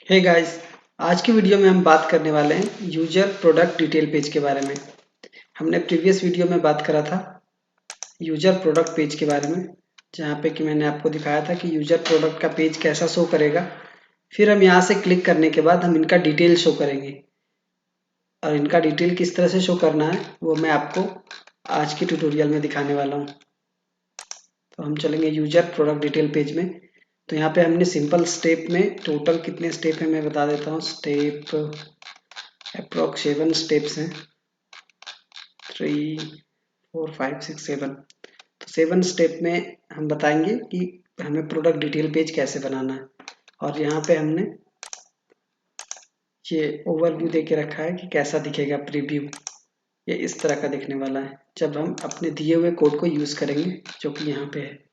Hey guys, आज की video में हम बात करने वाले हैं यूजर प्रोडक्ट डिटेल पेज के बारे में। हमने प्रीवियस वीडियो में बात करा था यूजर प्रोडक्ट पेज के बारे में, जहाँ पे कि मैंने आपको दिखाया था कि यूजर प्रोडक्ट का पेज कैसा शो करेगा। फिर हम यहाँ से क्लिक करने के बाद हम इनका डिटेल शो करेंगे और इनका डिटेल किस तरह से शो करना है वो मैं आपको आज की ट्यूटोरियल में दिखाने वाला हूँ। तो हम चलेंगे यूजर प्रोडक्ट डिटेल पेज में। तो यहाँ पे हमने सिंपल स्टेप में टोटल कितने स्टेप है मैं बता देता हूँ। स्टेप अप्रोक्स 7 स्टेप्स हैं, 3 4 5 6 7। तो 7 स्टेप में हम बताएंगे कि हमें प्रोडक्ट डिटेल पेज कैसे बनाना है। और यहाँ पे हमने ये ओवरव्यू दे के रखा है कि कैसा दिखेगा प्रीव्यू। ये इस तरह का दिखने वाला है जब हम अपने दिए हुए कोड को यूज़ करेंगे, जो कि यहाँ पे है।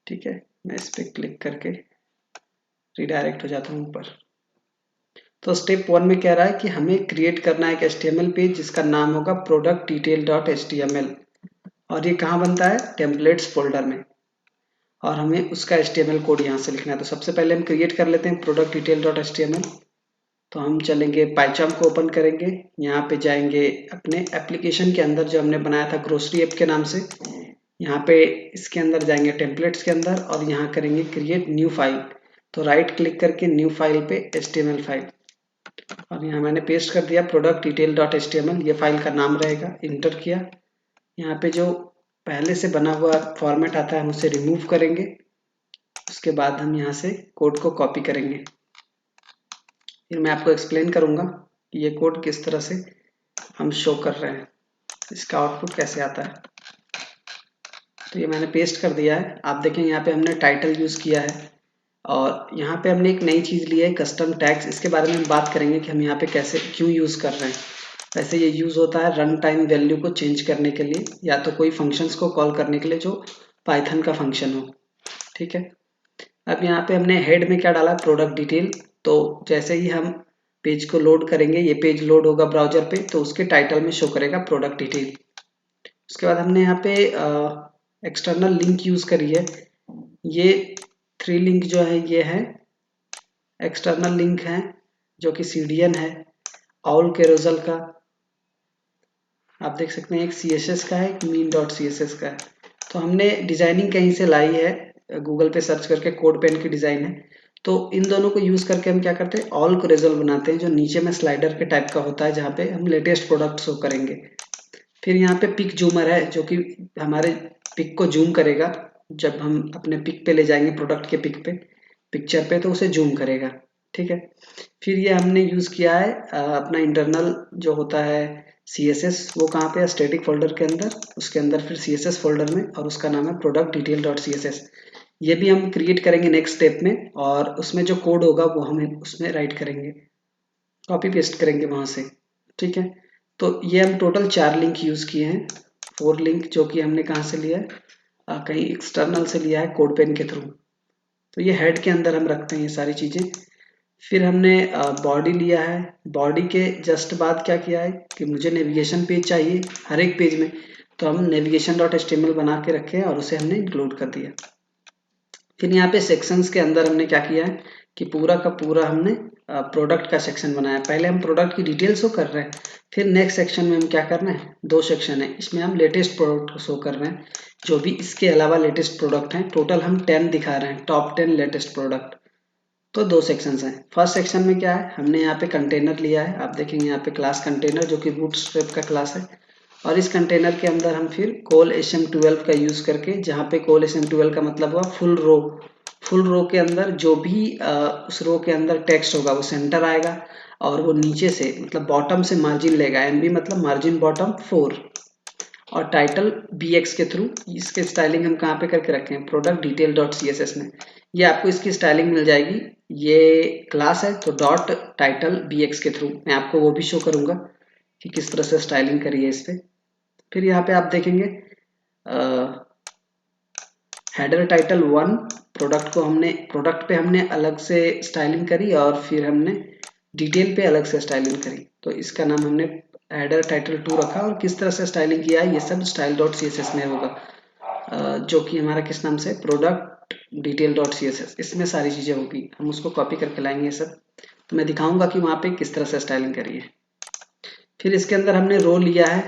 ठीक है, मैं इस पर क्लिक करके रिडायरेक्ट हो जाता हूँ ऊपर। तो स्टेप 1 में कह रहा है कि हमें क्रिएट करना है एक HTML पेज जिसका नाम होगा प्रोडक्ट डिटेल डॉट HTML। और ये कहाँ बनता है? टेम्पलेट्स फोल्डर में। और हमें उसका HTML कोड यहाँ से लिखना है। तो सबसे पहले हम क्रिएट कर लेते हैं प्रोडक्ट डिटेल डॉट HTML। तो हम चलेंगे पाइचार्म को ओपन करेंगे, यहाँ पे जाएंगे अपने एप्लीकेशन के अंदर जो हमने बनाया था ग्रोसरी ऐप के नाम से। यहाँ पे इसके अंदर जाएंगे टेम्पलेट्स के अंदर और यहाँ करेंगे क्रिएट न्यू फाइल। तो राइट क्लिक करके न्यू फाइल पे HTML फाइल, और यहाँ मैंने पेस्ट कर दिया प्रोडक्ट डिटेल डॉट HTML। ये फाइल का नाम रहेगा। इंटर किया। यहाँ पे जो पहले से बना हुआ फॉर्मेट आता है हम उसे रिमूव करेंगे। उसके बाद हम यहाँ से कोड को कॉपी करेंगे। फिर मैं आपको एक्सप्लेन करूँगा कि ये कोड किस तरह से हम शो कर रहे हैं, इसका आउटपुट कैसे आता है। तो ये मैंने पेस्ट कर दिया है। आप देखें यहाँ पे हमने टाइटल यूज़ किया है और यहाँ पे हमने एक नई चीज़ ली है कस्टम टैग्स। इसके बारे में हम बात करेंगे कि हम यहाँ पे कैसे क्यों यूज़ कर रहे हैं। वैसे ये यूज़ होता है रन टाइम वैल्यू को चेंज करने के लिए या तो कोई फंक्शंस को कॉल करने के लिए जो पाइथन का फंक्शन हो। ठीक है, अब यहाँ पे हमने हेड में क्या डाला? Product detail. तो जैसे ही हम पेज को लोड करेंगे, ये पेज लोड होगा ब्राउजर पे, तो उसके टाइटल में शो करेगा प्रोडक्ट डिटेल। उसके बाद हमने यहाँ पे एक्सटर्नल लिंक यूज़ करी है। ये 3 लिंक जो है ये है एक्सटर्नल लिंक है जो कि CDN है, ऑल कैरोजल का। आप देख सकते हैं एक CSS का है, एक mean.css का है। तो हमने डिजाइनिंग कहीं से लाई है, गूगल पे सर्च करके कोड पेन की डिजाइन है। तो इन दोनों को यूज करके हम क्या करते हैं, ऑल कैरोजल बनाते हैं जो नीचे में स्लाइडर के टाइप का होता है, जहाँ पे हम लेटेस्ट प्रोडक्ट शो करेंगे। फिर यहाँ पे पिक जूमर है जो कि हमारे पिक को जूम करेगा। जब हम अपने पिक पे ले जाएंगे, प्रोडक्ट के पिक पे, पिक्चर पे, तो उसे जूम करेगा। ठीक है, फिर ये हमने यूज किया है अपना इंटरनल जो होता है CSS। वो कहाँ पे है? स्टैटिक फोल्डर के अंदर, उसके अंदर फिर CSS फोल्डर में, और उसका नाम है प्रोडक्ट डिटेल डॉट CSS। ये भी हम क्रिएट करेंगे नेक्स्ट स्टेप में, और उसमें जो कोड होगा वो हम उसमें राइट करेंगे, कॉपी पेस्ट करेंगे वहां से। ठीक है, तो ये हम टोटल 4 लिंक यूज किए हैं। 4 लिंक जो कि हमने कहाँ से लिया है, कहीं एक्सटर्नल से लिया है कोड पेन के थ्रू। तो ये हेड के अंदर हम रखते हैं ये सारी चीजें। फिर हमने बॉडी लिया है। बॉडी के जस्ट बाद क्या किया है कि मुझे नेविगेशन पेज चाहिए हर एक पेज में, तो हम नेविगेशन डॉट HTML बना के रखे हैं और उसे हमने इंक्लूड कर दिया। फिर यहाँ पे सेक्शंस के अंदर हमने क्या किया है कि पूरा का पूरा हमने प्रोडक्ट का सेक्शन बनाया। पहले हम प्रोडक्ट की डिटेल शो कर रहे हैं, फिर नेक्स्ट सेक्शन में हम क्या कर रहे हैं, 2 सेक्शन है, इसमें हम लेटेस्ट प्रोडक्ट को शो कर रहे हैं जो भी इसके अलावा लेटेस्ट प्रोडक्ट हैं। टोटल हम 10 दिखा रहे हैं, टॉप 10 लेटेस्ट प्रोडक्ट। तो 2 सेक्शंस हैं। फर्स्ट सेक्शन में क्या है, हमने यहाँ पे कंटेनर लिया है। आप देखेंगे यहाँ पे क्लास कंटेनर जो कि बूटस्ट्रैप का क्लास है, और इस कंटेनर के अंदर हम फिर कॉल HM12 का यूज करके, जहाँ पे कॉल HM12 का मतलब हुआ फुल रो के अंदर जो भी उस रो के अंदर टेक्स्ट होगा वो सेंटर आएगा, और वो नीचे से मतलब बॉटम से मार्जिन लेगा। MB मतलब मार्जिन बॉटम 4, और टाइटल BX के थ्रू। इसके स्टाइलिंग हम कहाँ पे करके रखे हैं, प्रोडक्ट डिटेल डॉट CSS में। ये आपको इसकी स्टाइलिंग मिल जाएगी। ये क्लास है तो डॉट टाइटल BX के थ्रू मैं आपको वो भी शो करूंगा कि किस तरह से स्टाइलिंग करी है इस पे। फिर यहाँ पे आप देखेंगे हेडर टाइटल 1, प्रोडक्ट पे हमने अलग से स्टाइलिंग करी, और फिर हमने डिटेल पे अलग से स्टाइलिंग करी। तो इसका नाम हमने हेडर टाइटल 2 रखा, और किस तरह से स्टाइलिंग किया है ये सब स्टाइल डॉट CSS में होगा, जो कि हमारा किस नाम से, प्रोडक्ट डिटेल डॉट CSS। इसमें सारी चीज़ें होगी, हम उसको कॉपी करके लाएंगे सब। तो मैं दिखाऊंगा कि वहाँ पे किस तरह से स्टाइलिंग करी है। फिर इसके अंदर हमने रो लिया है,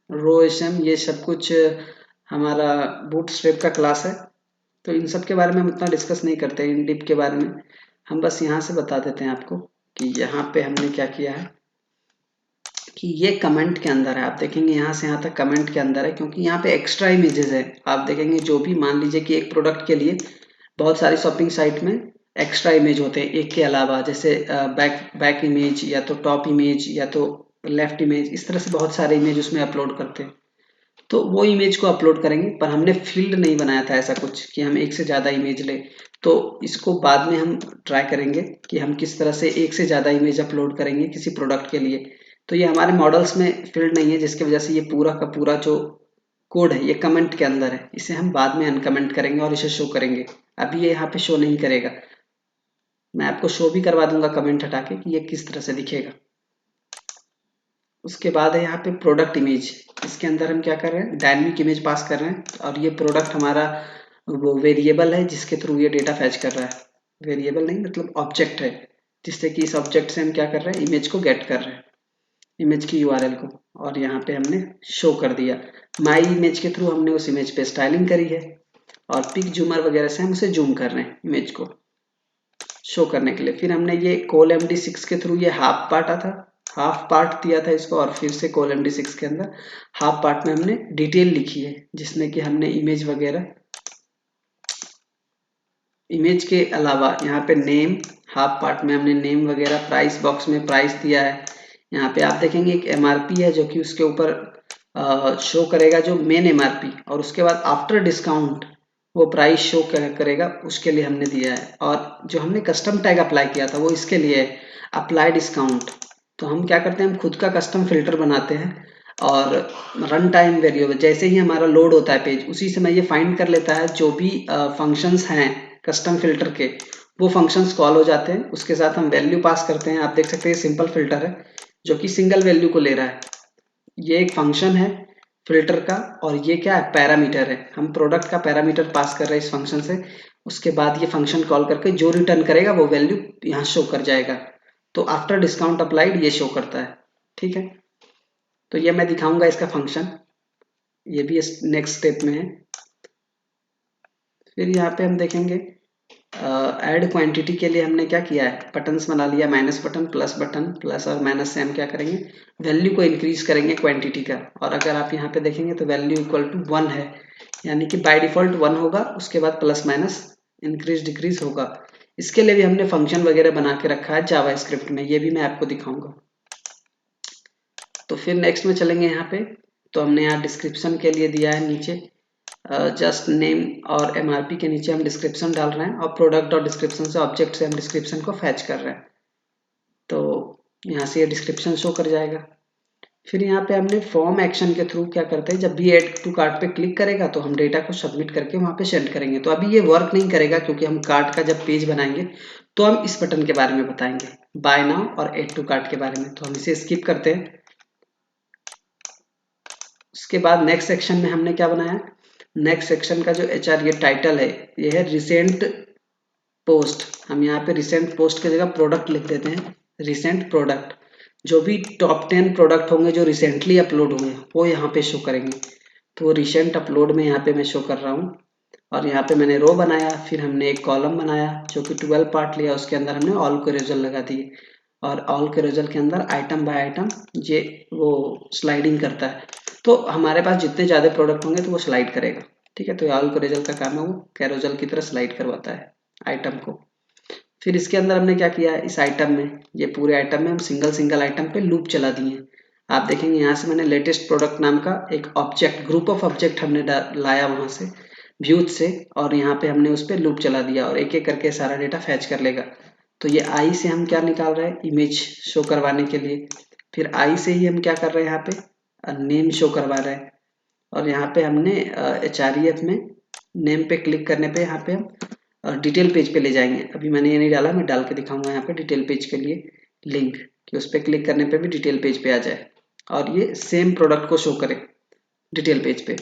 रो एसएम, ये सब कुछ हमारा बूटस्ट्रैप का क्लास है। तो इन सब के बारे में हम उतना डिस्कस नहीं करते, इन डिप के बारे में हम बस यहाँ से बता देते हैं आपको कि यहाँ पे हमने क्या किया है कि ये कमेंट के अंदर है। आप देखेंगे यहाँ से यहाँ तक कमेंट के अंदर है, क्योंकि यहाँ पे एक्स्ट्रा इमेजेस है। आप देखेंगे जो भी, मान लीजिए कि एक प्रोडक्ट के लिए बहुत सारी शॉपिंग साइट में एक्स्ट्रा इमेज होते हैं एक के अलावा, जैसे बैक इमेज या तो टॉप इमेज या तो लेफ्ट इमेज, इस तरह से बहुत सारे इमेज उसमें अपलोड करते हैं। तो वो इमेज को अपलोड करेंगे, पर हमने फील्ड नहीं बनाया था ऐसा कुछ कि हम एक से ज़्यादा इमेज लें। तो इसको बाद में हम ट्राई करेंगे कि हम किस तरह से एक से ज़्यादा इमेज अपलोड करेंगे किसी प्रोडक्ट के लिए। तो ये हमारे मॉडल्स में फील्ड नहीं है, जिसकी वजह से ये पूरा का पूरा जो कोड है ये कमेंट के अंदर है। इसे हम बाद में अनकमेंट करेंगे और इसे शो करेंगे। अभी ये यहाँ पे शो नहीं करेगा, मैं आपको शो भी करवा दूंगा कमेंट हटा के कि ये किस तरह से दिखेगा। उसके बाद है यहाँ पे प्रोडक्ट इमेज। इसके अंदर हम क्या कर रहे हैं, डायनेमिक इमेज पास कर रहे हैं, और ये प्रोडक्ट हमारा वो वेरिएबल है जिसके थ्रू ये डेटा फैच कर रहा है। वेरिएबल नहीं मतलब ऑब्जेक्ट है, जिससे कि इस ऑब्जेक्ट से हम क्या कर रहे हैं, इमेज को गेट कर रहे हैं, इमेज की यूआरएल को, और यहाँ पे हमने शो कर दिया। माई इमेज के थ्रू हमने उस इमेज पे स्टाइलिंग करी है, और पिक जूमर वगैरह से हम उसे जूम कर रहे हैं इमेज को शो करने के लिए। फिर हमने ये ColMD6 के थ्रू ये हाफ पार्ट दिया था इसको, और फिर से ColMD6 के अंदर हाफ पार्ट में हमने डिटेल लिखी है, जिसमें कि हमने इमेज वगैरह, इमेज के अलावा यहाँ पे नेम, हाफ पार्ट में हमने नेम वगैरह, प्राइस बॉक्स में प्राइस दिया है। यहाँ पे आप देखेंगे एक MRP है जो कि उसके ऊपर शो करेगा जो मेन MRP, और उसके बाद आफ्टर डिस्काउंट वो प्राइस शो करेगा, उसके लिए हमने दिया है। और जो हमने कस्टम टैग अप्लाई किया था वो इसके लिए है, अप्लाई डिस्काउंट। तो हम क्या करते हैं, हम खुद का कस्टम फिल्टर बनाते हैं, और रन टाइम वेरिएबल जैसे ही हमारा लोड होता है पेज, उसी समय ये फाइंड कर लेता है जो भी फंक्शंस हैं कस्टम फिल्टर के, वो फंक्शंस कॉल हो जाते हैं। उसके साथ हम वैल्यू पास करते हैं। आप देख सकते हैं सिंपल फिल्टर है जो कि सिंगल वैल्यू को ले रहा है। ये एक फंक्शन है फिल्टर का, और ये क्या है, पैरामीटर है। हम प्रोडक्ट का पैरामीटर पास कर रहे हैं इस फंक्शन से। उसके बाद ये फंक्शन कॉल करके जो रिटर्न करेगा वो वैल्यू यहाँ शो कर जाएगा। तो आफ्टर डिस्काउंट अप्लाइड ये शो करता है, ठीक है। तो ये मैं दिखाऊंगा इसका फंक्शन, ये भी नेक्स्ट स्टेप में है। फिर यहाँ पे हम देखेंगे ऐड क्वांटिटी के लिए हमने क्या किया है, बटन्स बना लिया, माइनस बटन, प्लस और माइनस से हम क्या करेंगे, वैल्यू को इंक्रीज करेंगे क्वांटिटी का। और अगर आप यहाँ पे देखेंगे तो वैल्यू इक्वल टू 1 है, यानी कि बाय डिफॉल्ट 1 होगा, उसके बाद प्लस माइनस इंक्रीज डिक्रीज होगा। इसके लिए भी हमने फंक्शन वगैरह बना के रखा है जावा स्क्रिप्ट में, ये भी मैं आपको दिखाऊंगा। तो फिर नेक्स्ट में चलेंगे यहाँ पे। तो हमने यहाँ डिस्क्रिप्शन के लिए दिया है नीचे जस्ट नेम, और MRP के नीचे हम डिस्क्रिप्शन डाल रहे हैं, और प्रोडक्ट और डिस्क्रिप्शन से ऑब्जेक्ट से हम डिस्क्रिप्शन को फैच कर रहे हैं। तो यहाँ से ये डिस्क्रिप्शन शो कर जाएगा। फिर यहाँ पे हमने फॉर्म एक्शन के थ्रू क्या करते हैं, जब भी ऐड टू कार्ट पे क्लिक करेगा तो हम डेटा को सबमिट करके वहाँ पे सेंड करेंगे। तो अभी ये वर्क नहीं करेगा, क्योंकि हम कार्ट का जब पेज बनाएंगे तो हम इस बटन के बारे में बताएंगे, बाय नाउ और ऐड टू कार्ट के बारे में। तो हम इसे स्किप करते हैं। उसके बाद नेक्स्ट सेक्शन में हमने क्या बनाया, नेक्स्ट सेक्शन का जो HR ये टाइटल है, ये है रिसेंट पोस्ट। हम यहाँ पे रिसेंट पोस्ट की जगह प्रोडक्ट लिख देते हैं, रिसेंट प्रोडक्ट। जो भी टॉप 10 प्रोडक्ट होंगे जो रिसेंटली अपलोड हुए वो यहाँ पे शो करेंगे। तो रिसेंट अपलोड में यहाँ पे मैं शो कर रहा हूँ, और यहाँ पे मैंने रो बनाया। फिर हमने एक कॉलम बनाया जो कि 12 पार्ट लिया, उसके अंदर हमने ऑल कोरेजल लगा दिए, और ऑल कोरेजल के अंदर आइटम बाय आइटम ये वो स्लाइडिंग करता है। तो हमारे पास जितने ज़्यादा प्रोडक्ट होंगे तो वो स्लाइड करेगा, ठीक है। तो ऑल कोरेजल का काम है, वो कैरोजल की तरह स्लाइड करवाता है आइटम को। फिर इसके अंदर हमने क्या किया है, इस आइटम में, ये पूरे आइटम में हम सिंगल आइटम पे लूप चला दिए। आप देखेंगे यहाँ से मैंने लेटेस्ट प्रोडक्ट नाम का एक ऑब्जेक्ट, ग्रुप ऑफ ऑब्जेक्ट हमने लाया वहाँ से व्यूज से, और यहाँ पे हमने उस पर लूप चला दिया, और एक एक करके सारा डेटा फैच कर लेगा। तो ये आई से हम क्या निकाल रहे हैं, इमेज शो करवाने के लिए। फिर आई से ही हम क्या कर रहे हैं, यहाँ पे नेम शो करवा रहे हैं, और यहाँ पे हमने HREF में नेम पे क्लिक करने पे यहाँ पे हम डिटेल पेज पे ले जाएंगे। अभी मैंने ये नहीं डाला, मैं डाल के दिखाऊंगा यहाँ पे डिटेल पेज के लिए लिंक, कि उस पर क्लिक करने पे भी डिटेल पेज पे आ जाए, और ये सेम प्रोडक्ट को शो करे डिटेल पेज पे।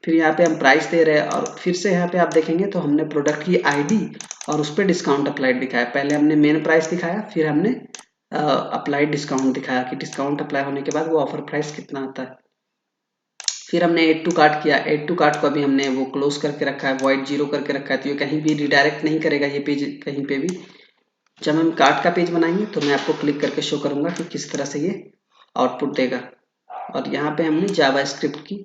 फिर यहाँ पे हम प्राइस दे रहे हैं, और फिर से यहाँ पे आप देखेंगे तो हमने प्रोडक्ट की ID और उस पर डिस्काउंट अप्लाइड दिखाया। पहले हमने मेन प्राइस दिखाया, फिर हमने अप्लाई डिस्काउंट दिखाया कि डिस्काउंट अप्लाई होने के बाद वो ऑफर प्राइस कितना आता है। फिर हमने एड टू कार्ट किया। एड टू कार्ट को अभी हमने वो क्लोज करके रखा है, वॉइड 0 करके रखा है, तो ये कहीं भी रिडायरेक्ट नहीं करेगा ये पेज कहीं पे भी। जब हम कार्ट का पेज बनाएंगे तो मैं आपको क्लिक करके शो करूंगा कि किस तरह से ये आउटपुट देगा। और यहाँ पे हमने जावास्क्रिप्ट की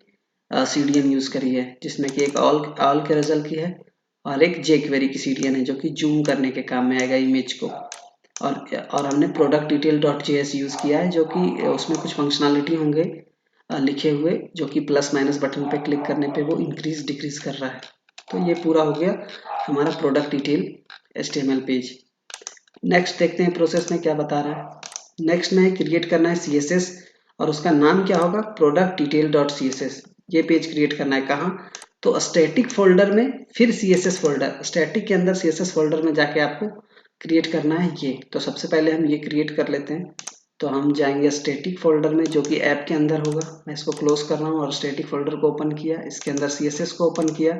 CDN यूज़ करी है, जिसमें कि एक ऑल के रिजल्ट की है और एक jQuery की CDN है जो कि जूम करने के काम में आएगा इमेज को। और हमने प्रोडक्ट डिटेल .js यूज़ किया है, जो कि उसमें कुछ फंक्शनलिटी होंगे लिखे हुए, जो कि प्लस माइनस बटन पे क्लिक करने पे वो इंक्रीज डिक्रीज कर रहा है। तो ये पूरा हो गया हमारा product detail HTML page. Next देखते हैं प्रोसेस में क्या बता रहा है। नेक्स्ट में क्रिएट करना है CSS और उसका नाम क्या होगा, प्रोडक्ट डिटेल .css। ये पेज क्रिएट करना है कहाँ, तो स्टैटिक फोल्डर में, फिर CSS फोल्डर, स्टैटिक के अंदर CSS फोल्डर में जाके आपको क्रिएट करना है ये। तो सबसे पहले हम ये क्रिएट कर लेते हैं। तो हम जाएंगे स्टैटिक फोल्डर में जो कि ऐप के अंदर होगा। मैं इसको क्लोज कर रहा हूँ और स्टैटिक फोल्डर को ओपन किया, इसके अंदर CSS को ओपन किया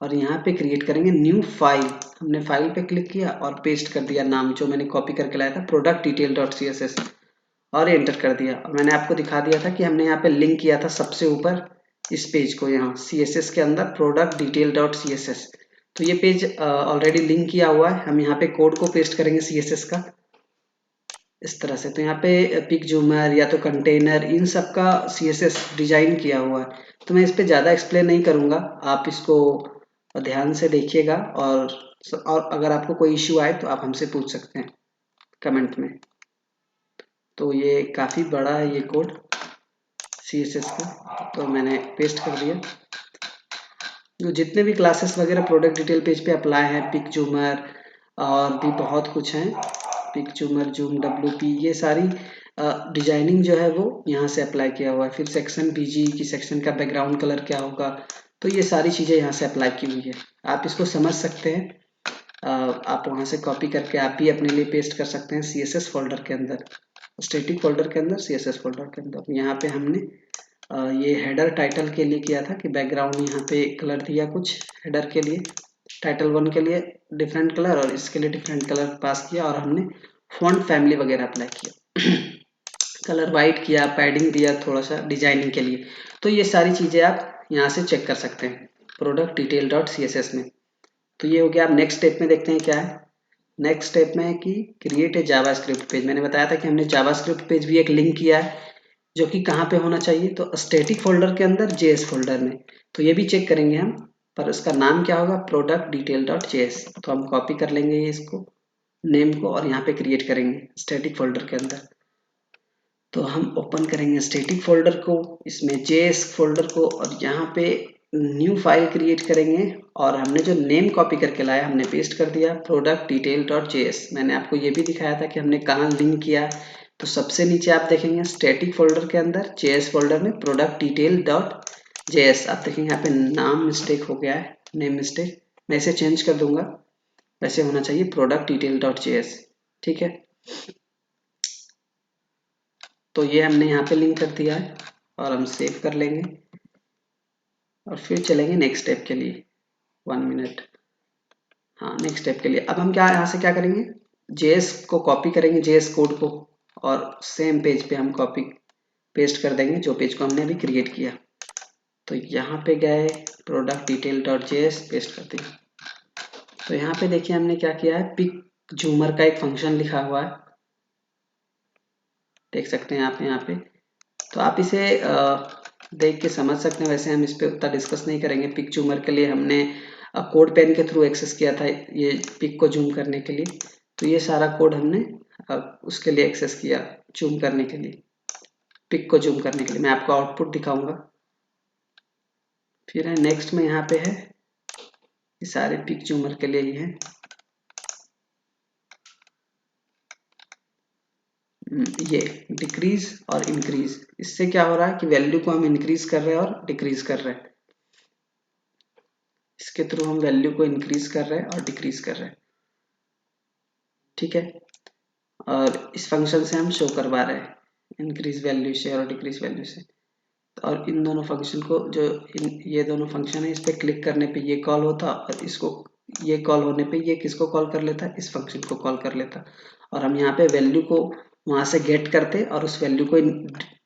और यहाँ पे क्रिएट करेंगे न्यू फाइल। हमने फाइल पे क्लिक किया और पेस्ट कर दिया नाम जो मैंने कॉपी करके लाया था, प्रोडक्ट डिटेल .css, और एंटर कर दिया। और मैंने आपको दिखा दिया था कि हमने यहाँ पे लिंक किया था सबसे ऊपर इस पेज को, यहाँ CSS के अंदर प्रोडक्ट डिटेल .css। तो ये पेज ऑलरेडी लिंक किया हुआ है। हम यहाँ पे कोड को पेस्ट करेंगे CSS का इस तरह से। तो यहाँ पे पिक जूमर या तो कंटेनर, इन सब का CSS डिजाइन किया हुआ है। तो मैं इस पे ज़्यादा एक्सप्लेन नहीं करूँगा, आप इसको ध्यान से देखिएगा। और अगर आपको कोई इश्यू आए तो आप हमसे पूछ सकते हैं कमेंट में। तो ये काफ़ी बड़ा है ये कोड CSS का, तो मैंने पेस्ट कर दिया। जो जितने भी क्लासेस वगैरह प्रोडक्ट डिटेल पेज पे अप्लाई हैं, पिक जूमर और भी बहुत कुछ हैं, पिक जूमर, जूम WP, ये सारी डिजाइनिंग जो है वो यहाँ से अप्लाई किया हुआ है। फिर सेक्शन BG की सेक्शन का बैकग्राउंड कलर क्या होगा, तो ये सारी चीज़ें यहाँ से अप्लाई की हुई है। आप इसको समझ सकते हैं, आप वहाँ से कॉपी करके आप भी अपने लिए पेस्ट कर सकते हैं CSS फोल्डर के अंदर, स्टैटिक फोल्डर के अंदर, CSS फोल्डर के अंदर। यहाँ पे हमने ये हेडर टाइटल के लिए किया था कि बैकग्राउंड यहाँ पे कलर दिया कुछ हेडर के लिए, टाइटल 1 के लिए डिफरेंट कलर और इसके लिए डिफरेंट कलर पास किया, और हमने फॉन्ट फैमिली वगैरह अप्लाई किया कलर वाइट किया, पैडिंग दिया थोड़ा सा डिजाइनिंग के लिए। तो ये सारी चीज़ें आप यहाँ से चेक कर सकते हैं प्रोडक्ट डिटेल .css में। तो ये हो गया। आप नेक्स्ट स्टेप में देखते हैं क्या है। नेक्स्ट स्टेप में है कि क्रिएट ए जावास्क्रिप्ट पेज। मैंने बताया था कि हमने जावास्क्रिप्ट पेज भी एक लिंक किया है, जो कि कहाँ पे होना चाहिए, तो स्टैटिक फोल्डर के अंदर JS फोल्डर में। तो ये भी चेक करेंगे हम, पर उसका नाम क्या होगा, प्रोडक्ट डिटेल .js। तो हम कॉपी कर लेंगे इसको, नेम को, और यहाँ पे क्रिएट करेंगे स्टैटिक फोल्डर के अंदर। तो हम ओपन करेंगे स्टैटिक फोल्डर को, इसमें JS फोल्डर को, और यहाँ पे न्यू फाइल क्रिएट करेंगे। और हमने जो नेम कॉपी करके लाया हमने पेस्ट कर दिया, प्रोडक्ट डिटेल .js। मैंने आपको ये भी दिखाया था कि हमने कहाँ लिंक किया। तो सबसे नीचे आप देखेंगे स्टैटिक फोल्डर के अंदर JS फोल्डर में प्रोडक्ट डिटेल .js। आप देखेंगे यहाँ पे नाम मिस्टेक हो गया है, नेम मिस्टेक, मैं इसे चेंज कर दूंगा, वैसे होना चाहिए प्रोडक्ट डिटेल .js। ठीक है, तो ये हमने यहाँ पे लिंक कर दिया है और हम सेव कर लेंगे और फिर चलेंगे नेक्स्ट स्टेप के लिए। 1 मिनट। हाँ, नेक्स्ट स्टेप के लिए अब हम क्या यहाँ से क्या करेंगे, JS को कॉपी करेंगे, JS कोड को, और सेम पेज पे हम कॉपी पेस्ट कर देंगे जो पेज को हमने अभी क्रिएट किया। तो यहाँ पे गए, प्रोडक्ट डिटेल .js पेस्ट कर दिया। तो यहाँ पे देखिए हमने क्या किया है, पिक झूमर का एक फंक्शन लिखा हुआ है, देख सकते हैं आप यहाँ पे। तो आप इसे देख के समझ सकते हैं, वैसे हम इस पर उतना डिस्कस नहीं करेंगे। पिक जूमर के लिए हमने कोड पेन के थ्रू एक्सेस किया था ये पिक को जूम करने के लिए। तो ये सारा कोड हमने उसके लिए एक्सेस किया, जूम करने के लिए, पिक को जूम करने के लिए। मैं आपको आउटपुट दिखाऊंगा। फिर है नेक्स्ट में, यहाँ पे है ये सारे पिक जूमर के लिए ही है। ये डिक्रीज और इंक्रीज, इससे क्या हो रहा है कि वैल्यू को हम इंक्रीज कर रहे हैं और डिक्रीज कर रहे हैं। इसके थ्रू हम वैल्यू को इंक्रीज कर रहे हैं और डिक्रीज कर रहे हैं। ठीक है, और इस फंक्शन से हम शो करवा रहे हैं इंक्रीज वैल्यू से और डिक्रीज वैल्यू से। और इन दोनों फंक्शन को, जो ये दोनों फंक्शन है, इस पर क्लिक करने पे ये कॉल होता, और इसको ये कॉल होने पे ये किसको कॉल कर लेता, इस फंक्शन को कॉल कर लेता। और हम यहाँ पे वैल्यू को वहाँ से गेट करते और उस वैल्यू को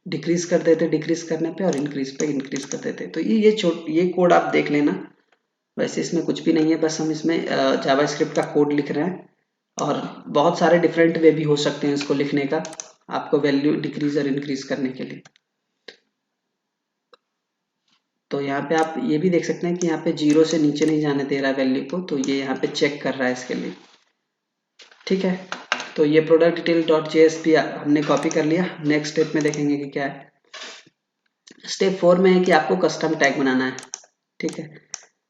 डिक्रीज कर देते डिक्रीज करने पे, और इंक्रीज पे इंक्रीज कर देते। तो ये कोड आप देख लेना। वैसे इसमें कुछ भी नहीं है, बस हम इसमें जावास्क्रिप्ट का कोड लिख रहे हैं, और बहुत सारे डिफरेंट वे भी हो सकते हैं इसको लिखने का, आपको वैल्यू डिक्रीज और इंक्रीज करने के लिए। तो यहाँ पे आप ये भी देख सकते हैं कि यहाँ पे 0 से नीचे नहीं जाने दे रहा है वैल्यू को, तो ये यहाँ पे चेक कर रहा है इसके लिए। ठीक है, तो ये प्रोडक्ट डिटेल डॉट जेएस भी हमने कॉपी कर लिया। नेक्स्ट स्टेप में देखेंगे कि क्या है। स्टेप 4 में है कि आपको कस्टम टैग बनाना है। ठीक है,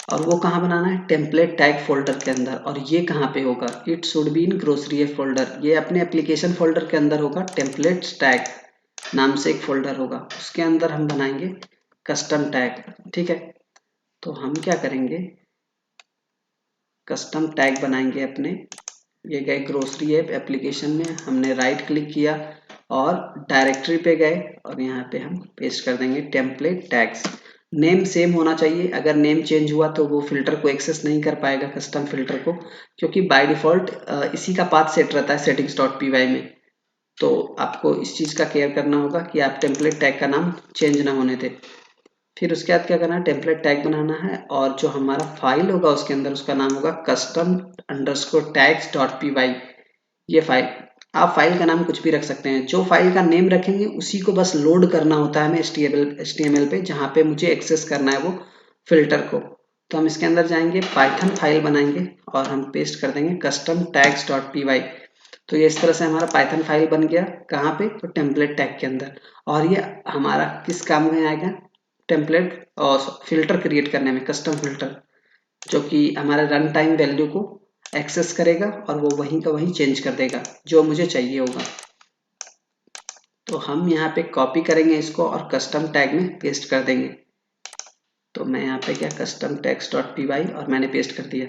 और वो कहाँ बनाना है, टेम्पलेट टैग फोल्डर के अंदर। और ये कहाँ पे होगा, it should be in grocery folder. ये अपने एप्लीकेशन फोल्डर के अंदर होगा, टेम्पलेट्स टैग नाम से एक फोल्डर होगा, उसके अंदर हम बनाएंगे कस्टम टैग। ठीक है, तो हम क्या करेंगे, कस्टम टैग बनाएंगे अपने। ये गए ग्रोसरी ऐप एप्लीकेशन में, हमने राइट क्लिक किया और डायरेक्टरी पे गए, और यहाँ पे हम पेस्ट कर देंगे टेम्पलेट टैग्स। नेम सेम होना चाहिए, अगर नेम चेंज हुआ तो वो फिल्टर को एक्सेस नहीं कर पाएगा, कस्टम फिल्टर को, क्योंकि बाय डिफॉल्ट इसी का पाथ सेट रहता है settings.py में। तो आपको इस चीज़ का केयर करना होगा कि आप टेम्पलेट टैग का नाम चेंज ना होने दें। फिर उसके बाद क्या करना है, टेम्पलेट टैग बनाना है, और जो हमारा फाइल होगा उसके अंदर उसका नाम होगा custom_tags.py। ये फाइल, आप फाइल का नाम कुछ भी रख सकते हैं, जो फाइल का नेम रखेंगे उसी को बस लोड करना होता है हमें HTML पे, जहाँ पे मुझे एक्सेस करना है वो फिल्टर को। तो हम इसके अंदर जाएंगे, पाइथन फाइल बनाएंगे और हम पेस्ट कर देंगे custom_tags.py। तो ये इस तरह से हमारा पाइथन फाइल बन गया, कहाँ पे, तो टेम्पलेट टैग के अंदर। और ये हमारा किस काम में आएगा, टेम्पलेट और फिल्टर क्रिएट करने में, कस्टम फिल्टर, जो कि हमारे रन टाइम वैल्यू को एक्सेस करेगा और वो वहीं का वहीं चेंज कर देगा जो मुझे चाहिए होगा। तो हम यहाँ पे कॉपी करेंगे इसको और कस्टम टैग में पेस्ट कर देंगे। तो मैं यहाँ पे क्या, कस्टम टैग्स.py, और मैंने पेस्ट कर दिया।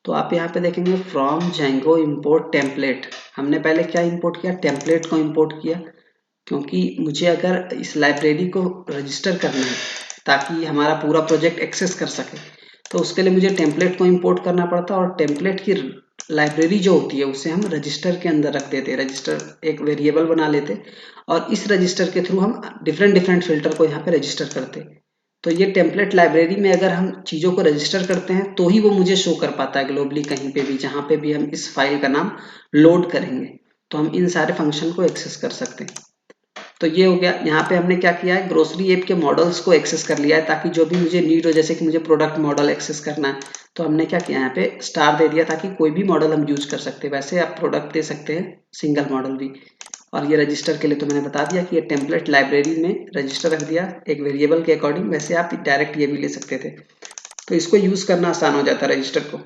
तो आप यहाँ पे देखेंगे फ्रॉम जेंगो इम्पोर्ट टेम्पलेट। हमने पहले क्या इम्पोर्ट किया, टेम्पलेट को इम्पोर्ट किया, क्योंकि मुझे अगर इस लाइब्रेरी को रजिस्टर करना है ताकि हमारा पूरा प्रोजेक्ट एक्सेस कर सके, तो उसके लिए मुझे टेम्पलेट को इंपोर्ट करना पड़ता, और टेम्पलेट की लाइब्रेरी जो होती है उसे हम रजिस्टर के अंदर रख देते, रजिस्टर एक वेरिएबल बना लेते, और इस रजिस्टर के थ्रू हम डिफरेंट डिफरेंट फिल्टर को यहाँ पे रजिस्टर करते। तो ये टेम्पलेट लाइब्रेरी में अगर हम चीज़ों को रजिस्टर करते हैं तो ही वो मुझे शो कर पाता है ग्लोबली, कहीं पे भी जहाँ पे भी हम इस फाइल का नाम लोड करेंगे, तो हम इन सारे फंक्शन को एक्सेस कर सकते हैं। तो ये हो गया, यहाँ पे हमने क्या किया है, ग्रोसरी ऐप के मॉडल्स को एक्सेस कर लिया है, ताकि जो भी मुझे नीड हो, जैसे कि मुझे प्रोडक्ट मॉडल एक्सेस करना है, तो हमने क्या किया, यहाँ पे स्टार दे दिया ताकि कोई भी मॉडल हम यूज कर सकते हैं। वैसे आप प्रोडक्ट दे सकते हैं सिंगल मॉडल भी। और ये रजिस्टर के लिए तो मैंने बता दिया कि ये टेम्पलेट लाइब्रेरी में रजिस्टर रख दिया एक वेरिएबल के अकॉर्डिंग। वैसे आप डायरेक्ट ये भी ले सकते थे, तो इसको यूज करना आसान हो जाता है रजिस्टर को।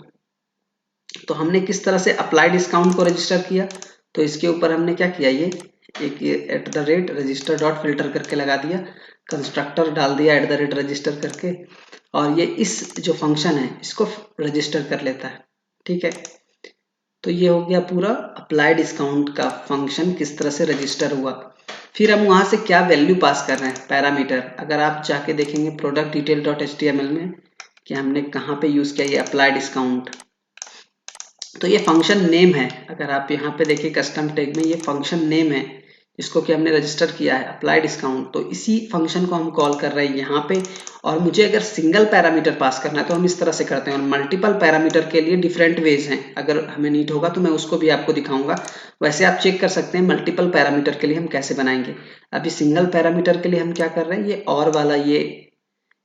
तो हमने किस तरह से अप्लाई डिस्काउंट को रजिस्टर किया, तो इसके ऊपर हमने क्या किया, ये एक @register डॉट फिल्टर करके लगा दिया, कंस्ट्रक्टर डाल दिया @register करके, और ये इस जो फंक्शन है इसको रजिस्टर कर लेता है। ठीक है, तो ये हो गया पूरा अप्लाई डिस्काउंट का फंक्शन किस तरह से रजिस्टर हुआ। फिर हम वहां से क्या वैल्यू पास कर रहे हैं, पैरामीटर। अगर आप जाके देखेंगे प्रोडक्ट डिटेल डॉट HTML में कि हमने कहाँ पे यूज किया ये अप्लाई डिस्काउंट, तो ये फंक्शन नेम है। अगर आप यहाँ पे देखिए कस्टम टैग में ये फंक्शन नेम है, इसको कि हमने रजिस्टर किया है अप्लाई डिस्काउंट, तो इसी फंक्शन को हम कॉल कर रहे हैं यहाँ पे। और मुझे अगर सिंगल पैरामीटर पास करना है तो हम इस तरह से करते हैं, और मल्टीपल पैरामीटर के लिए डिफरेंट वेज हैं। अगर हमें नीड होगा तो मैं उसको भी आपको दिखाऊंगा। वैसे आप चेक कर सकते हैं मल्टीपल पैरामीटर के लिए हम कैसे बनाएंगे। अभी सिंगल पैरामीटर के लिए हम क्या कर रहे हैं, ये और वाला ये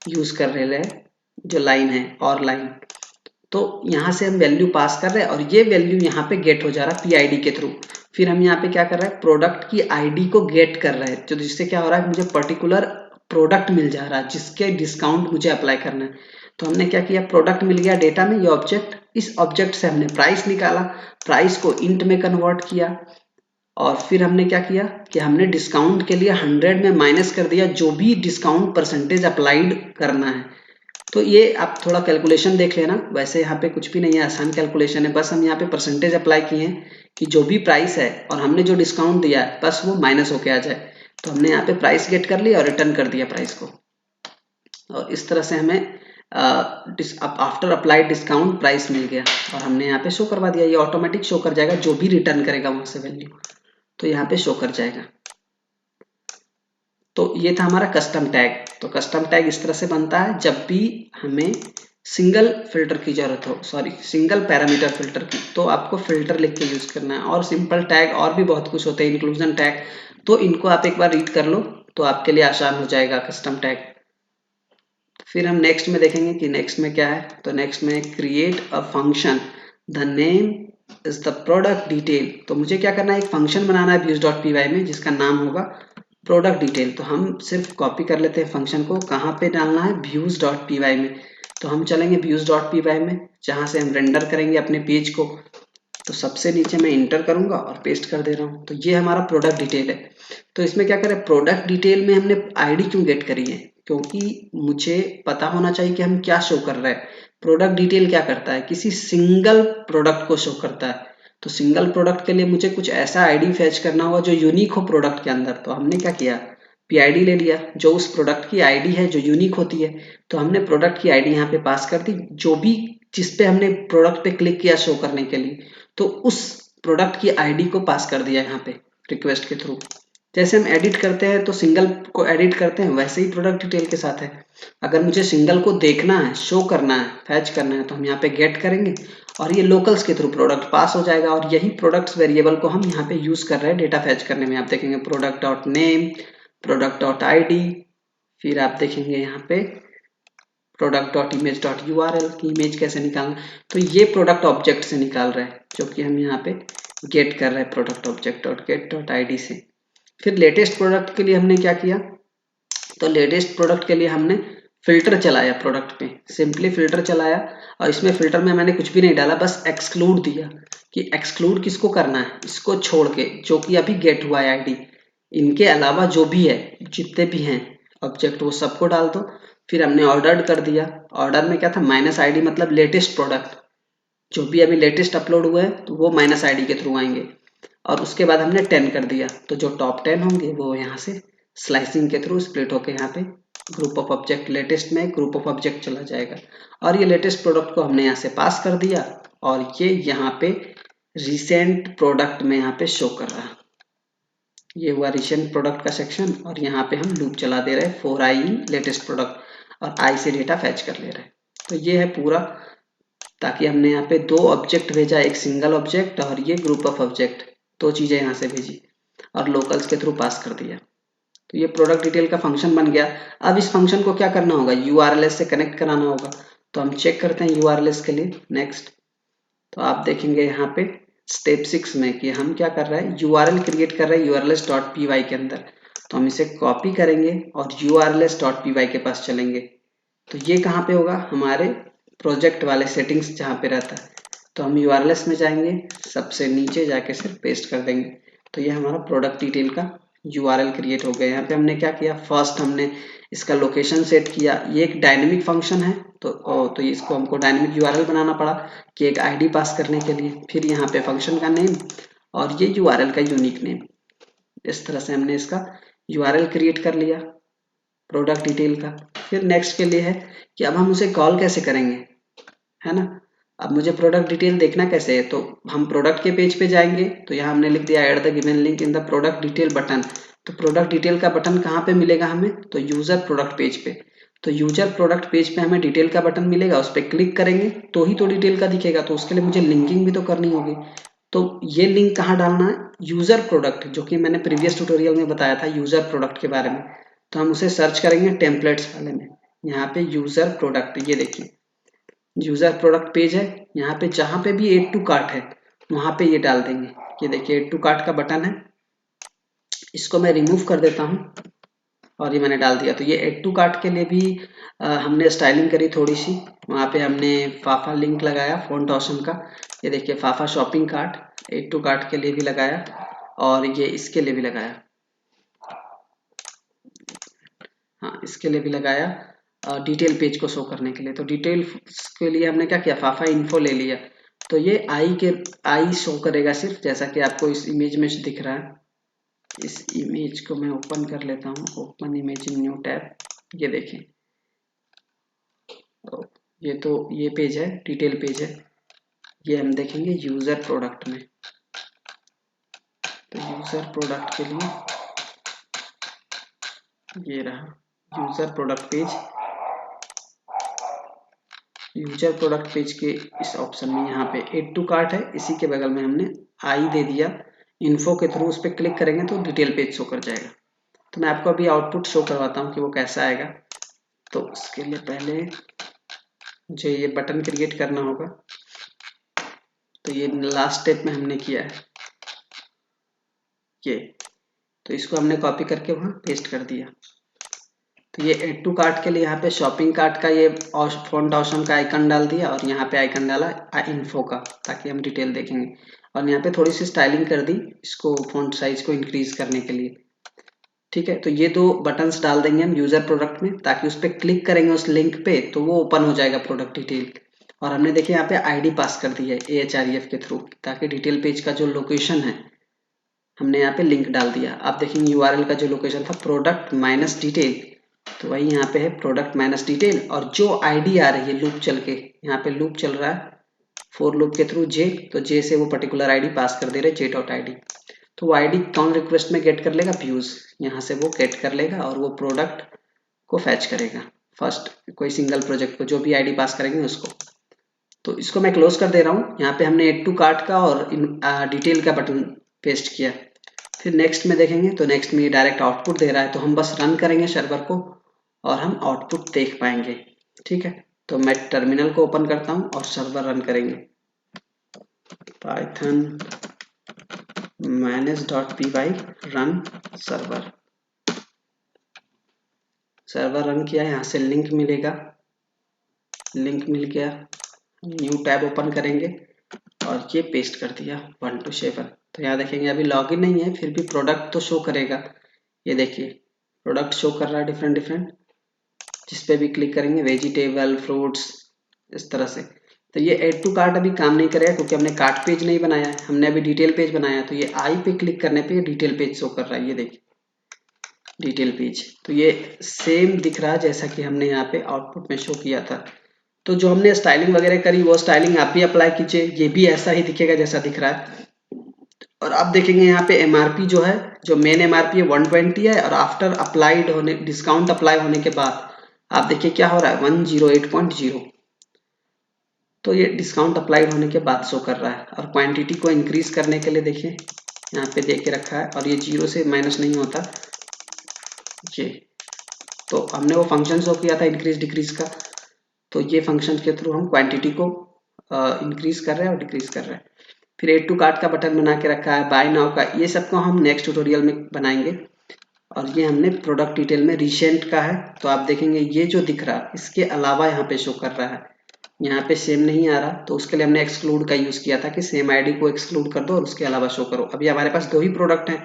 यूज कर रहे हैं, जो लाइन है और लाइन। तो यहाँ से हम वैल्यू पास कर रहे हैं और ये वैल्यू यहाँ पे गेट हो जा रहा है PID के थ्रू। फिर हम यहाँ पे क्या कर रहे हैं, प्रोडक्ट की ID को गेट कर रहे हैं, जो जिससे क्या हो रहा है, मुझे पर्टिकुलर प्रोडक्ट मिल जा रहा है जिसके डिस्काउंट मुझे अप्लाई करना है। तो हमने क्या किया, प्रोडक्ट मिल गया डेटा में, ये ऑब्जेक्ट, इस ऑब्जेक्ट से हमने प्राइस निकाला, प्राइस को इंट में कन्वर्ट किया, और फिर हमने क्या किया कि हमने डिस्काउंट के लिए 100 में माइनस कर दिया जो भी डिस्काउंट परसेंटेज अप्लाइड करना है। तो ये आप थोड़ा कैलकुलेशन देख लेना, वैसे यहाँ पे कुछ भी नहीं है, आसान कैलकुलेशन है। बस हम यहाँ पे परसेंटेज अप्लाई किए हैं कि जो भी प्राइस है और हमने जो डिस्काउंट दिया है बस वो माइनस होके आ जाए। तो हमने यहाँ पे प्राइस गेट कर लिया और रिटर्न कर दिया प्राइस को, और इस तरह से हमें आफ्टर अप्लाइड डिस्काउंट प्राइस मिल गया, और हमने यहाँ पे शो करवा दिया। ये ऑटोमेटिक शो कर जाएगा जो भी रिटर्न करेगा वहां से वैल्यू। तो यहाँ पे शो कर जाएगा। तो ये था हमारा कस्टम टैग। तो कस्टम टैग इस तरह से बनता है जब भी हमें सिंगल फिल्टर की जरूरत हो, सॉरी सिंगल पैरामीटर फिल्टर की, तो आपको फिल्टर लिख के यूज करना है। और सिंपल टैग और भी बहुत कुछ होते हैं, इंक्लूजन टैग, तो इनको आप एक बार रीड कर लो तो आपके लिए आसान हो जाएगा कस्टम टैग। फिर हम नेक्स्ट में देखेंगे कि नेक्स्ट में क्या है। तो नेक्स्ट में create a function, the name is the product detail. तो मुझे क्या करना है, एक फंक्शन बनाना है views.py में जिसका नाम होगा प्रोडक्ट डिटेल। तो हम सिर्फ कॉपी कर लेते हैं फंक्शन को, कहाँ पे डालना है, views.py में। तो हम चलेंगे views.py में, जहाँ से हम रेंडर करेंगे अपने पेज को। तो सबसे नीचे मैं इंटर करूंगा और पेस्ट कर दे रहा हूँ। तो ये हमारा प्रोडक्ट डिटेल है। तो इसमें क्या करें, प्रोडक्ट डिटेल में हमने आईडी क्यों गेट करी है, क्योंकि मुझे पता होना चाहिए कि हम क्या शो कर रहे हैं। प्रोडक्ट डिटेल क्या करता है, किसी सिंगल प्रोडक्ट को शो करता है। तो सिंगल प्रोडक्ट के लिए मुझे कुछ ऐसा आईडी फैच करना होगा जो यूनिक हो प्रोडक्ट के अंदर। तो हमने क्या किया, पीआईडी ले लिया, जो उस प्रोडक्ट की आईडी है जो यूनिक होती है। तो हमने प्रोडक्ट की आईडी यहाँ पे पास कर दी, जो भी जिस पे हमने प्रोडक्ट पे क्लिक किया शो करने के लिए, तो उस प्रोडक्ट की आईडी को पास कर दिया यहाँ पे रिक्वेस्ट के थ्रू। जैसे हम एडिट करते हैं तो सिंगल को एडिट करते हैं, वैसे ही प्रोडक्ट डिटेल के साथ है। अगर मुझे सिंगल को देखना है, शो करना है, फैच करना है, तो हम यहाँ पे गेट करेंगे और ये लोकल्स के थ्रू प्रोडक्ट पास हो जाएगा। और यही प्रोडक्ट्स वेरिएबल को हम यहाँ पे यूज कर रहे हैं डेटा फैच करने में। आप देखेंगे product dot name, product dot I D, फिर आप देखेंगे यहाँ पे product dot image dot URL की इमेज कैसे निकालना। तो ये प्रोडक्ट ऑब्जेक्ट से निकाल रहे हैं, जो कि हम यहाँ पे गेट कर रहे हैं product object dot gate dot I D से। फिर लेटेस्ट प्रोडक्ट के लिए हमने क्या किया, तो लेटेस्ट प्रोडक्ट के लिए हमने फिल्टर चलाया प्रोडक्ट पे, सिंपली फिल्टर चलाया। और इसमें फिल्टर में मैंने कुछ भी नहीं डाला, बस एक्सक्लूड दिया कि एक्सक्लूड किसको करना है, इसको छोड़ के जो कि अभी गेट हुआ है आईडी। इनके अलावा जो भी है, जितने भी हैं ऑब्जेक्ट, वो सबको डाल दो। फिर हमने ऑर्डर कर दिया। ऑर्डर में क्या था, माइनस आईडी मतलब लेटेस्ट प्रोडक्ट, जो भी अभी लेटेस्ट अपलोड हुआ है तो वो माइनस आईडी के थ्रू आएंगे। और उसके बाद हमने 10 कर दिया, तो जो टॉप 10 होंगे वो यहाँ से स्लाइसिंग के थ्रू स्प्लिट होके यहाँ पे ग्रुप ऑफ ऑब्जेक्ट, लेटेस्ट में ग्रुप ऑफ ऑब्जेक्ट चला जाएगा। और ये लेटेस्ट प्रोडक्ट को हमने यहाँ से पास कर दिया और ये यहाँ पे रिसेंट प्रोडक्ट में यहाँ पे शो कर रहा है। ये हुआ रिसेंट प्रोडक्ट का सेक्शन। और यहाँ पे हम लूप चला दे रहे हैं for I in latest product, और आई से डेटा फैच कर ले रहे हैं। तो ये है पूरा, ताकि हमने यहाँ पे दो ऑब्जेक्ट भेजा, एक सिंगल ऑब्जेक्ट और ये ग्रुप ऑफ ऑब्जेक्ट, दो चीजें यहाँ से भेजी और लोकल्स के थ्रू पास कर दिया। तो ये प्रोडक्ट डिटेल का फंक्शन बन गया। अब इस फंक्शन को क्या करना होगा, यूआरएलएस से कनेक्ट कराना होगा। तो हम चेक करते हैं यूआरएलएस के लिए। नेक्स्ट, तो आप देखेंगे यहाँ पे स्टेप 6 में कि हम क्या कर रहे हैं, यूआरएल क्रिएट कर रहे हैं urls.py के अंदर। तो हम इसे कॉपी करेंगे और urls.py के पास चलेंगे। तो ये कहाँ पे होगा, हमारे प्रोजेक्ट वाले सेटिंग्स जहाँ पे रहता है। तो हम urls में जाएंगे, सबसे नीचे जाके सिर्फ पेस्ट कर देंगे। तो ये हमारा प्रोडक्ट डिटेल का URL क्रिएट हो गया। यहाँ पे हमने क्या किया, फर्स्ट हमने इसका लोकेशन सेट किया। ये एक डायनेमिक फंक्शन है, तो इसको हमको डायनेमिक URL बनाना पड़ा कि एक आईडी पास करने के लिए। फिर यहाँ पे फंक्शन का नेम और ये URL का यूनिक नेम, इस तरह से हमने इसका URL क्रिएट कर लिया प्रोडक्ट डिटेल का। फिर नेक्स्ट के लिए है कि अब हम उसे कॉल कैसे करेंगे, है ना। अब मुझे प्रोडक्ट डिटेल देखना कैसे है, तो हम प्रोडक्ट के पेज पे जाएंगे। तो यहाँ हमने लिख दिया add the given link in the product detail button. तो प्रोडक्ट डिटेल का बटन कहाँ पे मिलेगा हमें, तो यूजर प्रोडक्ट पेज पे। तो यूजर प्रोडक्ट पेज पे हमें डिटेल का बटन मिलेगा, उस पर क्लिक करेंगे तो ही तो डिटेल का दिखेगा। तो उसके लिए मुझे लिंकिंग भी तो करनी होगी। तो ये लिंक कहाँ डालना है, यूजर प्रोडक्ट, जो कि मैंने प्रीवियस ट्यूटोरियल में बताया था यूजर प्रोडक्ट के बारे में। तो हम उसे सर्च करेंगे टेम्पलेट्स वाले में, यहाँ पे यूजर प्रोडक्ट, ये देखिए यूजर प्रोडक्ट पेज है। यहाँ पे जहाँ पे भी एड टू कार्ट है वहां पे ये डाल देंगे। ये देखिए एड टू कार्ट का बटन है, इसको मैं रिमूव कर देता हूँ और ये मैंने डाल दिया। तो ये एड टू कार्ट के लिए भी हमने स्टाइलिंग करी थोड़ी सी। वहाँ पे हमने फाफा लिंक लगाया फॉन्ट ऑसम का। ये देखिए फाफा shopping cart add to cart के लिए भी लगाया और ये इसके लिए भी लगाया, हाँ इसके लिए भी लगाया डिटेल पेज को शो करने के लिए। तो डिटेल के लिए हमने क्या किया, फाफा इन्फो ले लिया। तो ये आई शो करेगा सिर्फ, जैसा कि आपको इस इमेज में दिख रहा है। इस इमेज को मैं ओपन कर लेता हूँ, open image in new tab. ये देखें, ये तो ये पेज है, डिटेल पेज है। ये हम देखेंगे यूजर प्रोडक्ट में। तो यूज़र प्रोडक्ट के लिए ये रहा user product page. User product page के इस ऑप्शन में यहाँ पे एड टू कार्ट है, इसी के बगल में हमने आई दे दिया। इन्फो के थ्रू उस पर क्लिक करेंगे तो डिटेल पेज शो कर जाएगा। तो मैं आपको अभी आउटपुट शो करवाता हूँ कि वो कैसा आएगा। तो उसके लिए पहले मुझे ये बटन क्रिएट करना होगा। तो ये लास्ट स्टेप में हमने किया है ये, तो इसको हमने कॉपी करके वहाँ पेस्ट कर दिया। तो ये एड टू कार्ट के लिए यहाँ पे शॉपिंग कार्ट का ये फॉन्ट ऑप्शन का आइकन डाल दिया और यहाँ पे आइकन डाला इन्फो का, ताकि हम डिटेल देखेंगे। और यहाँ पे थोड़ी सी स्टाइलिंग कर दी इसको फॉन्ट साइज को इंक्रीज करने के लिए। ठीक है, तो ये दो बटन्स डाल देंगे हम यूजर प्रोडक्ट में, ताकि उस पर क्लिक करेंगे उस लिंक पे तो वो ओपन हो जाएगा प्रोडक्ट डिटेल। और हमने देखिए यहाँ पे आईडी पास कर दी है AHREF के थ्रू, ताकि डिटेल पेज का जो लोकेशन है हमने यहाँ पे लिंक डाल दिया। आप देखेंगे URL का जो लोकेशन था प्रोडक्ट माइनस डिटेल, तो वही यहाँ पे है प्रोडक्ट माइनस डिटेल। और जो आईडी आ रही है लूप चल के, यहाँ पे लूप चल रहा है फॉर लूप के थ्रू जे, तो जे से वो पर्टिकुलर आईडी पास कर दे रहे j.id। तो वो आईडी कौन रिक्वेस्ट में गेट कर लेगा, व्यूज, यहाँ से वो गेट कर लेगा और वो प्रोडक्ट को फैच करेगा फर्स्ट कोई सिंगल प्रोजेक्ट को, जो भी आईडी पास करेंगे उसको। तो इसको मैं क्लोज कर दे रहा हूँ। यहाँ पे हमने एड टू कार्ट का और डिटेल का बटन पेस्ट किया। फिर नेक्स्ट में देखेंगे तो नेक्स्ट में ये डायरेक्ट आउटपुट दे रहा है, तो हम बस रन करेंगे सर्वर को और हम आउटपुट देख पाएंगे। ठीक है, तो मैं टर्मिनल को ओपन करता हूँ और सर्वर रन करेंगे। Python manage.py run server. Server run किया, यहाँ से लिंक मिलेगा, लिंक मिल गया, न्यू टैब ओपन करेंगे और ये पेस्ट कर दिया 1 to 7। तो यहाँ देखेंगे अभी लॉगिन नहीं है, फिर भी प्रोडक्ट तो शो करेगा। ये देखिए प्रोडक्ट शो कर रहा है डिफरेंट डिफरेंट, जिस पे भी क्लिक करेंगे वेजिटेबल फ्रूट्स इस तरह से। तो ये एड टू कार्ट अभी काम नहीं करेगा क्योंकि हमने कार्ट पेज नहीं बनाया है, हमने अभी डिटेल पेज बनाया है। तो ये आई पे क्लिक करने पे डिटेल पेज शो कर रहा है, ये देखिए डिटेल पेज। तो ये सेम दिख रहा है जैसा कि हमने यहाँ पे आउटपुट में शो किया था। तो जो हमने स्टाइलिंग वगैरह करी वो स्टाइलिंग आप भी अप्लाई कीजिए, ये भी ऐसा ही दिखेगा जैसा दिख रहा है। और आप देखेंगे यहाँ पे MRP जो है, जो मेन MRP है 120 है, और आफ्टर अप्लाइड होने डिस्काउंट अप्लाई होने के बाद आप देखिए क्या हो रहा है 108.0। तो ये डिस्काउंट अप्लाइड होने के बाद शो कर रहा है। और क्वांटिटी को इंक्रीज करने के लिए देखिए यहाँ पे दे के रखा है और ये 0 से माइनस नहीं होता ये। तो हमने वो फंक्शन शो किया था इंक्रीज डिक्रीज का, तो ये फंक्शन के थ्रू हम क्वांटिटी को इंक्रीज कर रहे हैं और डिक्रीज कर रहे हैं। फिर एड टू कार्ट का बटन बना के रखा है, बाय नाउ का, ये सबको हम नेक्स्ट ट्यूटोरियल में बनाएंगे। और ये हमने प्रोडक्ट डिटेल में रिसेंट का है, तो आप देखेंगे ये जो दिख रहा है इसके अलावा यहाँ पे शो कर रहा है, यहाँ पे सेम नहीं आ रहा। तो उसके लिए हमने एक्सक्लूड का यूज किया था कि सेम आईडी को एक्सक्लूड कर दो और उसके अलावा शो करो। अभी हमारे पास 2 ही प्रोडक्ट हैं,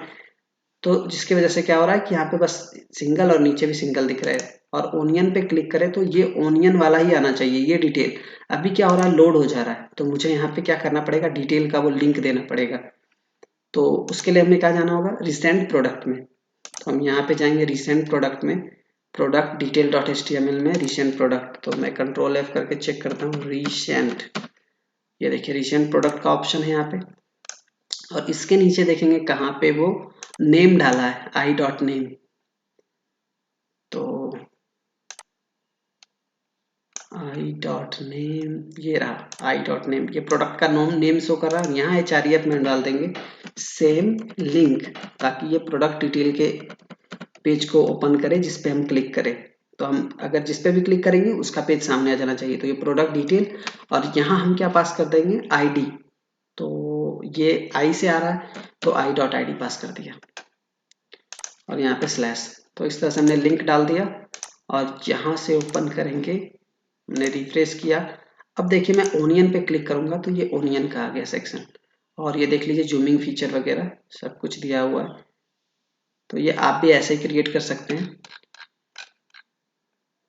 तो जिसकी वजह से क्या हो रहा है कि यहाँ पे बस सिंगल और नीचे भी सिंगल दिख रहे हैं। और ओनियन पे क्लिक करें तो ये ओनियन वाला ही आना चाहिए, ये डिटेल। अभी क्या हो रहा है लोड हो जा रहा है, तो मुझे यहाँ पे क्या करना पड़ेगा, डिटेल का वो लिंक देना पड़ेगा। तो उसके लिए हमें क्या जाना होगा, रिसेंट प्रोडक्ट में। तो हम यहाँ पे जाएंगे रिसेंट प्रोडक्ट में, प्रोडक्ट डिटेल .html में रिसेंट प्रोडक्ट। तो मैं कंट्रोल F करके चेक करता हूँ रिसेंट, ये देखिए रिसेंट प्रोडक्ट का ऑप्शन है यहाँ पे। और इसके नीचे देखेंगे कहाँ पे वो नेम डाला है i.name। तो i.name ये रहा i.name, ये प्रोडक्ट का नेम शो कर रहा है। यहाँ HREF में डाल देंगे सेम लिंक, ताकि ये प्रोडक्ट डिटेल के पेज को ओपन करे जिस पे हम क्लिक करें। तो हम अगर जिस पे भी क्लिक करेंगे उसका पेज सामने आ जाना चाहिए। तो ये प्रोडक्ट डिटेल, और यहाँ हम क्या पास कर देंगे ID। तो ये I से आ रहा है तो i.id पास कर दिया और यहाँ पे स्लैश। तो इस तरह से हमने लिंक डाल दिया और यहाँ से ओपन करेंगे, हमने रिफ्रेश किया। अब देखिए मैं ओनियन पे क्लिक करूंगा तो ये ओनियन का आ गया सेक्शन। और ये देख लीजिए जूमिंग फीचर वगैरह सब कुछ दिया हुआ है। तो ये आप भी ऐसे ही क्रिएट कर सकते हैं।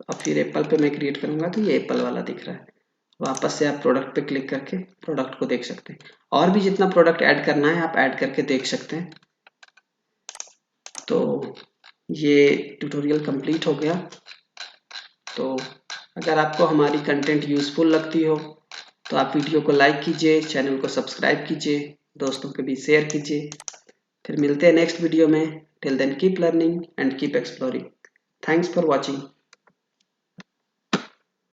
अब फिर एप्पल पे मैं क्रिएट करूंगा तो ये एप्पल वाला दिख रहा है। वापस से आप प्रोडक्ट पे क्लिक करके प्रोडक्ट को देख सकते हैं। और भी जितना प्रोडक्ट ऐड करना है आप ऐड करके देख सकते हैं। तो ये ट्यूटोरियल कंप्लीट हो गया। तो अगर आपको हमारी कंटेंट यूजफुल लगती हो तो आप वीडियो को लाइक कीजिए, चैनल को सब्सक्राइब कीजिए, दोस्तों के बीच शेयर कीजिए। फिर मिलते हैं नेक्स्ट वीडियो में। Till then keep learning and keep exploring. Thanks for watching.